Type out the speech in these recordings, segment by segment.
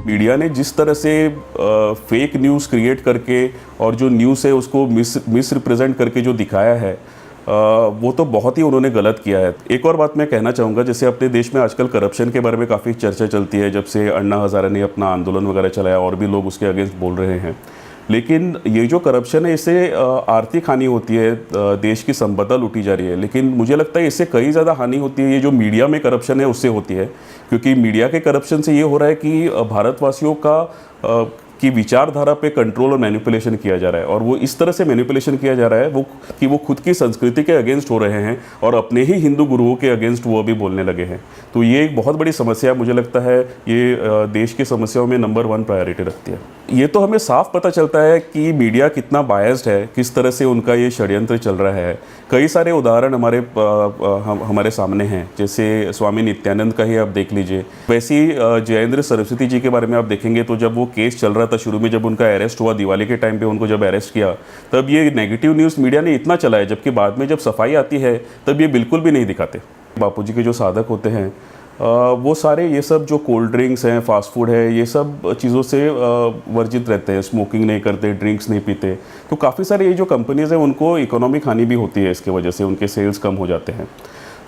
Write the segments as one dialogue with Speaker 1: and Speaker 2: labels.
Speaker 1: Media ने जिस तरह से फेक न्यूज़ क्रिएट करके और जो न्यूज़ है उसको मिस रिप्रेजेंट करके जो दिखाया है, वो तो बहुत ही उन्होंने गलत किया है। एक और बात मैं कहना चाहूँगा, जैसे अपने देश में आजकल करप्शन के बारे में काफ़ी चर्चा चलती है, जब से अन्ना हज़ारे ने अपना आंदोलन वगैरह चलाया और भी लोग उसके अगेंस्ट बोल रहे हैं। लेकिन ये जो करप्शन है, इससे आर्थिक हानि होती है, देश की संपदा लूटी जा रही है। लेकिन मुझे लगता है इससे कई ज़्यादा हानि होती है ये जो मीडिया में करप्शन है उससे होती है, क्योंकि मीडिया के करप्शन से ये हो रहा है कि भारतवासियों की विचारधारा पे कंट्रोल और मैनिपुलेशन किया जा रहा है, और वो इस तरह से मैनिपुलेशन किया जा रहा है वो खुद की संस्कृति के अगेंस्ट हो रहे हैं और अपने ही हिंदू गुरुओं के अगेंस्ट वो भी बोलने लगे हैं। तो ये एक बहुत बड़ी समस्या मुझे लगता है, ये देश की समस्याओं में नंबर 1 प्रायोरिटी रखती है। ये तो हमें साफ पता चलता है कि मीडिया कितना बायस्ड है, किस तरह से उनका ये षड्यंत्र चल रहा है। कई सारे उदाहरण हमारे सामने हैं, जैसे स्वामी नित्यानंद का ही आप देख लीजिए। वैसे ही जयेंद्र सरस्वती जी के बारे में आप देखेंगे तो जब वो केस चल रहा था शुरू में, जब उनका अरेस्ट हुआ दिवाली के टाइम पे उनको जब अरेस्ट किया, तब ये नेगेटिव न्यूज़ मीडिया ने इतना चलाया, जबकि बाद में जब सफाई आती है तब ये बिल्कुल भी नहीं दिखाते। बापूजी के जो साधक होते हैं वो सारे ये सब जो कोल्ड ड्रिंक्स हैं, फास्ट फूड है, ये सब चीज़ों से वर्जित रहते हैं, स्मोकिंग नहीं करते, ड्रिंक्स नहीं पीते। तो काफ़ी सारे ये जो कंपनीज़ हैं उनको इकोनॉमिक हानि भी होती है, इसके वजह से उनके सेल्स कम हो जाते हैं।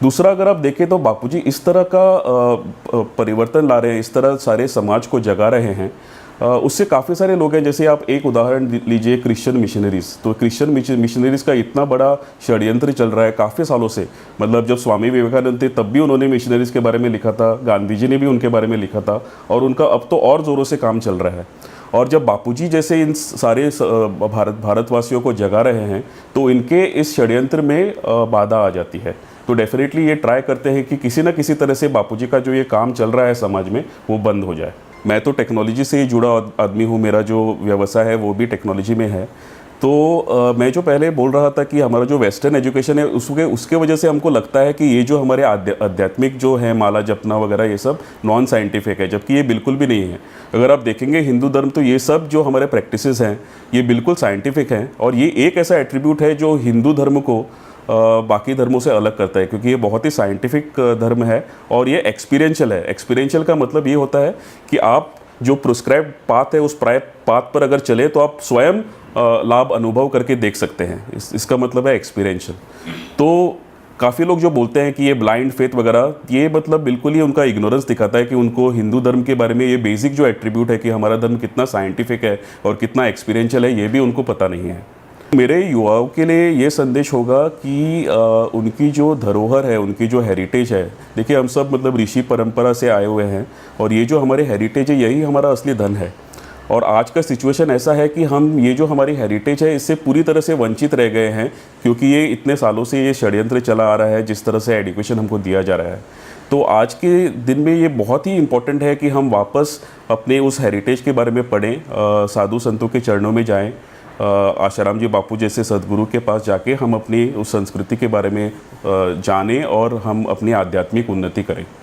Speaker 1: दूसरा, अगर आप देखें तो बापूजी इस तरह का परिवर्तन ला रहे हैं, इस तरह सारे समाज को जगा रहे हैं, उससे काफ़ी सारे लोग हैं। जैसे आप एक उदाहरण लीजिए, क्रिश्चियन मिशनरीज़। तो क्रिश्चियन मिशनरीज़ का इतना बड़ा षड्यंत्र चल रहा है काफ़ी सालों से। मतलब जब स्वामी विवेकानंद थे तब भी उन्होंने मिशनरीज़ के बारे में लिखा था, गांधी जी ने भी उनके बारे में लिखा था, और उनका अब तो और ज़ोरों से काम चल रहा है। और जब बापूजी जैसे इन सारे भारतवासियों को जगा रहे हैं तो इनके इस षड्यंत्र में बाधा आ जाती है। तो डेफिनेटली ये ट्राई करते हैं कि किसी न किसी तरह से बापूजी का जो ये काम चल रहा है समाज में वो बंद हो जाए। मैं तो टेक्नोलॉजी से ही जुड़ा आदमी हूँ, मेरा जो व्यवसाय है वो भी टेक्नोलॉजी में है। तो मैं जो पहले बोल रहा था कि हमारा जो वेस्टर्न एजुकेशन है उसके वजह से हमको लगता है कि ये जो हमारे आध्यात्मिक जो है, माला जपना वगैरह, ये सब नॉन साइंटिफिक है, जबकि ये बिल्कुल भी नहीं है। अगर आप देखेंगे हिंदू धर्म, तो ये सब जो हमारे प्रैक्टिसेस हैं ये बिल्कुल साइंटिफिक हैं, और ये एक ऐसा एट्रीब्यूट है जो हिंदू धर्म को बाकी धर्मों से अलग करता है, क्योंकि ये बहुत ही साइंटिफिक धर्म है और ये एक्सपीरियंशियल है। एक्सपीरियंशियल का मतलब ये होता है कि आप जो प्रिस्क्राइब्ड पाथ है उस पाथ पर अगर चले तो आप स्वयं लाभ अनुभव करके देख सकते हैं। इसका मतलब है एक्सपीरियंशियल। तो काफ़ी लोग जो बोलते हैं कि ये ब्लाइंड फेथ वगैरह, ये मतलब बिल्कुल ही उनका इग्नोरेंस दिखाता है कि उनको हिंदू धर्म के बारे में ये बेसिक जो एट्रीब्यूट है कि हमारा धर्म कितना साइंटिफिक है और कितना एक्सपीरियंशियल है, ये भी उनको पता नहीं है। मेरे युवाओं के लिए ये संदेश होगा कि उनकी जो धरोहर है, उनकी जो हेरिटेज है, देखिए हम सब मतलब ऋषि परंपरा से आए हुए हैं, और ये जो हमारे हेरिटेज है यही हमारा असली धन है। और आज का सिचुएशन ऐसा है कि हम ये जो हमारी हेरिटेज है इससे पूरी तरह से वंचित रह गए हैं, क्योंकि ये इतने सालों से ये षड्यंत्र चला आ रहा है, जिस तरह से एजुकेशन हमको दिया जा रहा है। तो आज के दिन में ये बहुत ही इम्पोर्टेंट है कि हम वापस अपने उस हेरिटेज के बारे में पढ़ें, साधु संतों के चरणों में जाएं, आशाराम जी बापू जैसे सद्गुरु के पास जाके हम अपनी उस संस्कृति के बारे में जानें और हम अपनी आध्यात्मिक उन्नति करें।